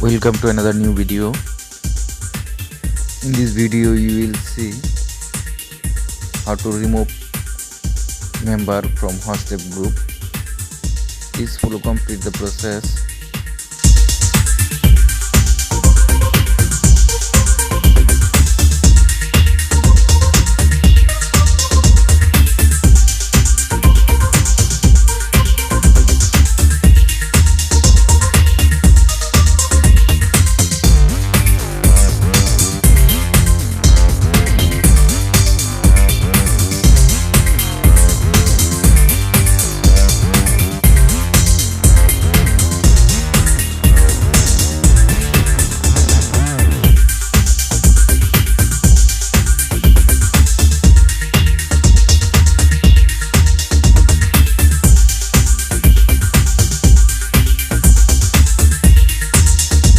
Welcome to another new video. In this video you will see how to remove member from WhatsApp group. Please follow complete the process.